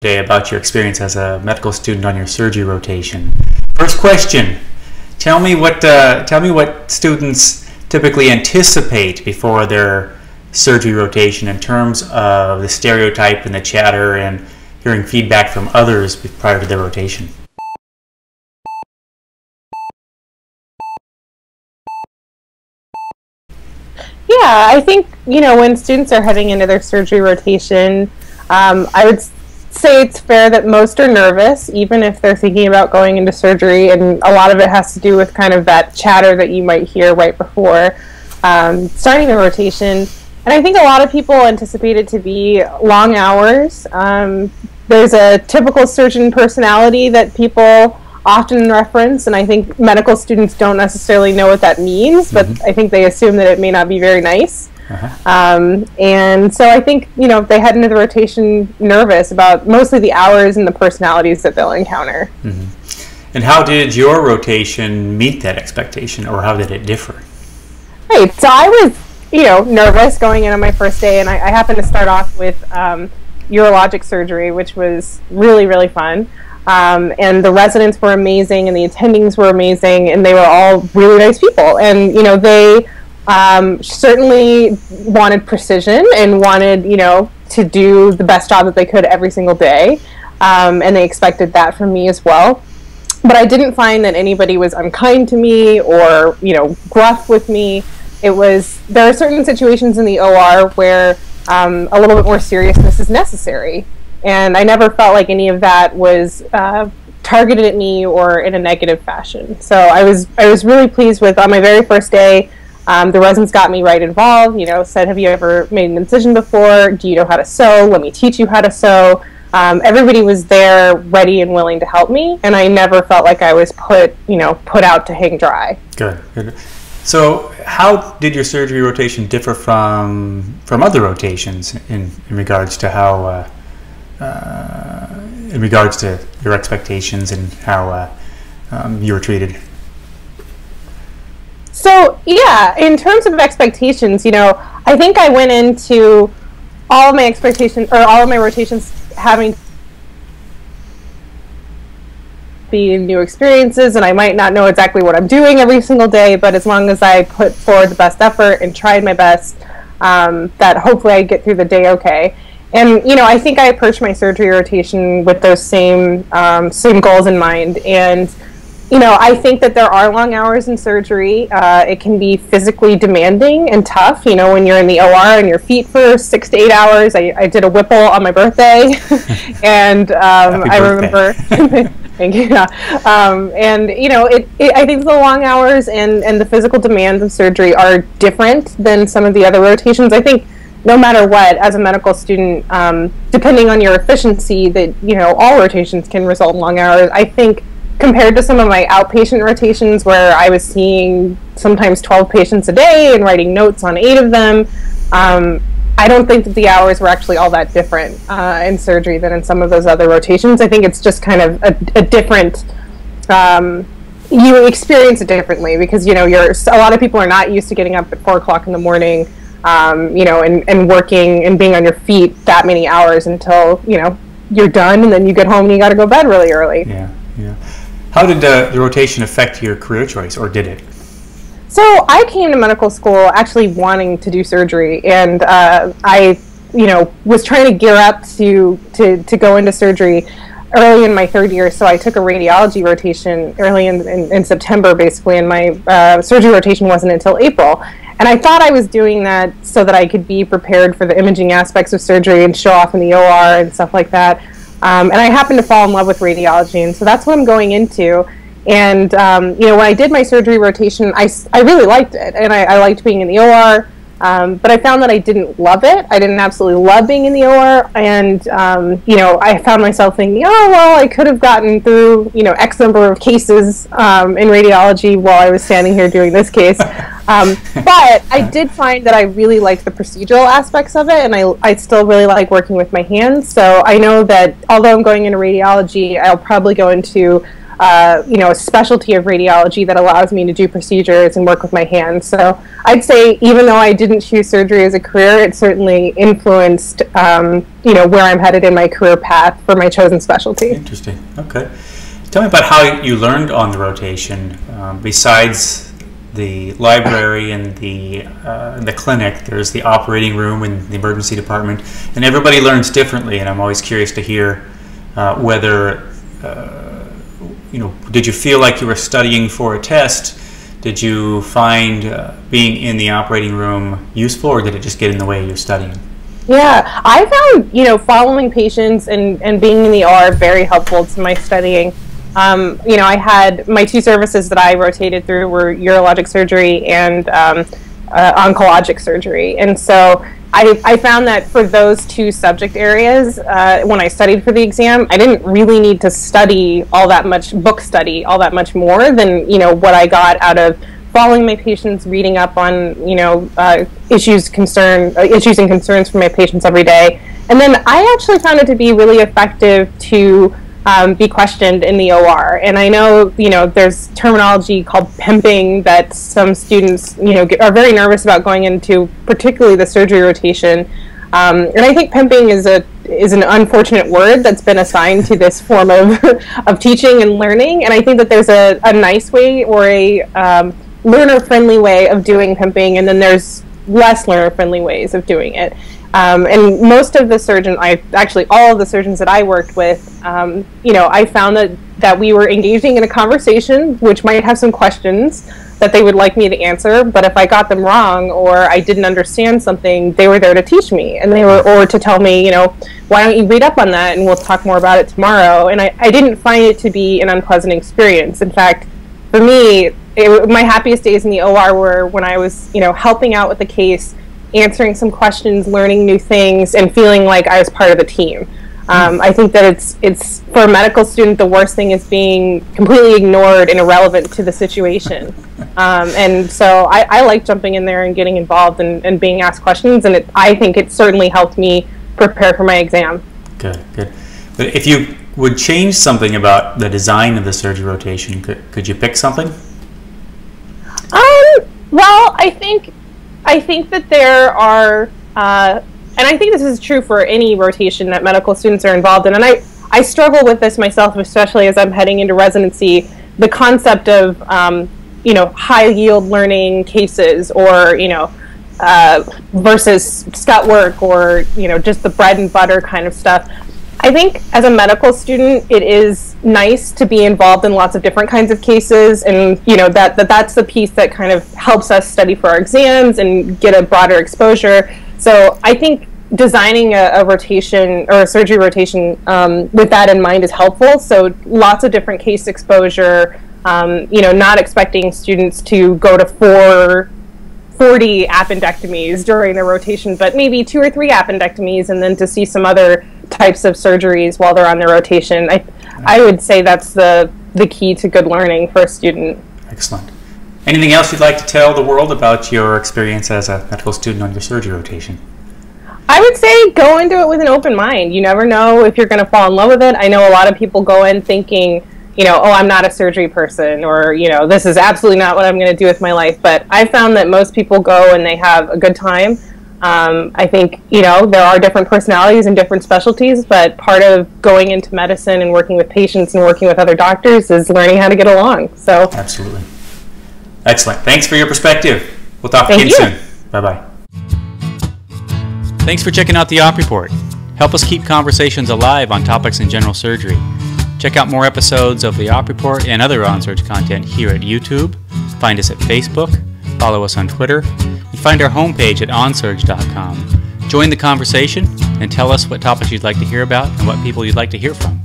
Today about your experience as a medical student on your surgery rotation. First question: tell me what students typically anticipate before their surgery rotation in terms of the stereotype and the chatter and hearing feedback from others prior to their rotation. Yeah, I think, when students are heading into their surgery rotation, I would say it's fair that most are nervous, even if they're thinking about going into surgery, and a lot of it has to do with kind of that chatter that you might hear right before starting the rotation. And I think a lot of people anticipate it to be long hours. There's a typical surgeon personality that people often reference, and I think medical students don't necessarily know what that means, but I think they assume that it may not be very nice. And so I think, they head into the rotation nervous about mostly the hours and the personalities that they'll encounter. And how did your rotation meet that expectation, or how did it differ? Right, so I was, nervous going in on my first day, and I happened to start off with urologic surgery, which was really, really fun. And the residents were amazing, and the attendings were amazing, and they were all really nice people. And, they certainly wanted precision and wanted, to do the best job that they could every single day. And they expected that from me as well. But I didn't find that anybody was unkind to me or, gruff with me. There are certain situations in the OR where a little bit more seriousness is necessary. And I never felt like any of that was targeted at me or in a negative fashion. So I was really pleased with, on my very first day, the residents got me right involved, said, have you ever made an incision before? Do you know how to sew? Let me teach you how to sew. Everybody was there ready and willing to help me, and I never felt like I was put out to hang dry. Good. So how did your surgery rotation differ from other rotations in regards to how in regards to your expectations and how you were treated? So yeah, in terms of expectations, I think I went into all of my expectations, or all of my rotations, having be new experiences, and I might not know exactly what I'm doing every single day, but as long as I put forward the best effort and tried my best, that hopefully I get through the day okay. And I think I approached my surgery rotation with those same goals in mind. And I think that there are long hours in surgery. It can be physically demanding and tough, when you're in the OR on your feet for 6 to 8 hours. I did a Whipple on my birthday, and I remember. Thank you. I think the long hours and the physical demands of surgery are different than some of the other rotations. I think no matter what, as a medical student, depending on your efficiency, that all rotations can result in long hours. I think compared to some of my outpatient rotations where I was seeing sometimes 12 patients a day and writing notes on 8 of them, I don't think that the hours were actually all that different in surgery than in some of those other rotations. I think it's just kind of a different, you experience it differently because, a lot of people are not used to getting up at 4 o'clock in the morning, and working and being on your feet that many hours until, you're done, and then you get home and you got to go to bed really early. Yeah. How did the rotation affect your career choice, or did it? So I came to medical school actually wanting to do surgery, and I, was trying to gear up to go into surgery early in my 3rd year. So I took a radiology rotation early in September, basically, and my surgery rotation wasn't until April. And I thought I was doing that so that I could be prepared for the imaging aspects of surgery and show off in the OR and stuff like that. And I happened to fall in love with radiology, and so that's what I'm going into. And, when I did my surgery rotation, I really liked it, and I liked being in the OR, but I found that I didn't love it. I didn't absolutely love being in the OR, and, I found myself thinking, oh, well, I could have gotten through, X number of cases in radiology while I was standing here doing this case. But I did find that I really liked the procedural aspects of it, and I still really like working with my hands. So I know that although I'm going into radiology, I'll probably go into a specialty of radiology that allows me to do procedures and work with my hands. So I'd say even though I didn't choose surgery as a career, it certainly influenced, where I'm headed in my career path for my chosen specialty. Interesting. Okay. Tell me about how you learned on the rotation. Besides the library and the clinic, there's the operating room and the emergency department, and everybody learns differently. And I'm always curious to hear whether did you feel like you were studying for a test? Did you find being in the operating room useful, or did it just get in the way of your studying? Yeah, I found following patients and being in the OR very helpful to my studying. I had my two services that I rotated through were urologic surgery and oncologic surgery. And so I found that for those two subject areas, when I studied for the exam, I didn't really need to study all that much, all that much more than, what I got out of following my patients, reading up on, issues and concerns for my patients every day. And then I actually found it to be really effective to be questioned in the OR. And I know, there's terminology called pimping that some students, are very nervous about going into, particularly the surgery rotation. And I think pimping is an unfortunate word that's been assigned to this form of teaching and learning. And I think that there's a nice way or a learner-friendly way of doing pimping, and then there's less learner-friendly ways of doing it. And most of the surgeons, all of the surgeons that I worked with, I found that we were engaging in a conversation which might have some questions that they would like me to answer, but if I got them wrong or I didn't understand something, they were there to teach me, and or to tell me, why don't you read up on that and we'll talk more about it tomorrow. And I didn't find it to be an unpleasant experience. In fact, for me, my happiest days in the OR were when I was, helping out with the case, answering some questions, learning new things, and feeling like I was part of the team. I think that it's for a medical student, the worst thing is being completely ignored and irrelevant to the situation. And so I like jumping in there and getting involved and being asked questions, and I think it certainly helped me prepare for my exam. Good. But if you would change something about the design of the surgery rotation, could you pick something? Well, I think that there are, and I think this is true for any rotation that medical students are involved in, and I struggle with this myself, especially as I'm heading into residency, the concept of, high yield learning cases or, versus scut work or, just the bread and butter kind of stuff. I think as a medical student, it is nice to be involved in lots of different kinds of cases, and that's the piece that kind of helps us study for our exams and get a broader exposure. So I think designing a rotation or a surgery rotation with that in mind is helpful. So lots of different case exposure, not expecting students to go to 40 appendectomies during the rotation, but maybe 2 or 3 appendectomies, and then to see some other types of surgeries while they're on their rotation. I would say that's the key to good learning for a student. Excellent. Anything else you'd like to tell the world about your experience as a medical student on your surgery rotation? I would say go into it with an open mind. You never know if you're going to fall in love with it. I know a lot of people go in thinking, oh, I'm not a surgery person, or, this is absolutely not what I'm going to do with my life. But I found that most people go and they have a good time. I think, there are different personalities and different specialties, but part of going into medicine and working with patients and working with other doctors is learning how to get along. So absolutely. Excellent. Thanks for your perspective. We'll talk again soon. Bye-bye. Thanks for checking out the Op Report. Help us keep conversations alive on topics in general surgery. Check out more episodes of the Op Report and other OnSurge content here at YouTube. Find us at Facebook. Follow us on Twitter. And find our homepage at onsurge.com. Join the conversation and tell us what topics you'd like to hear about and what people you'd like to hear from.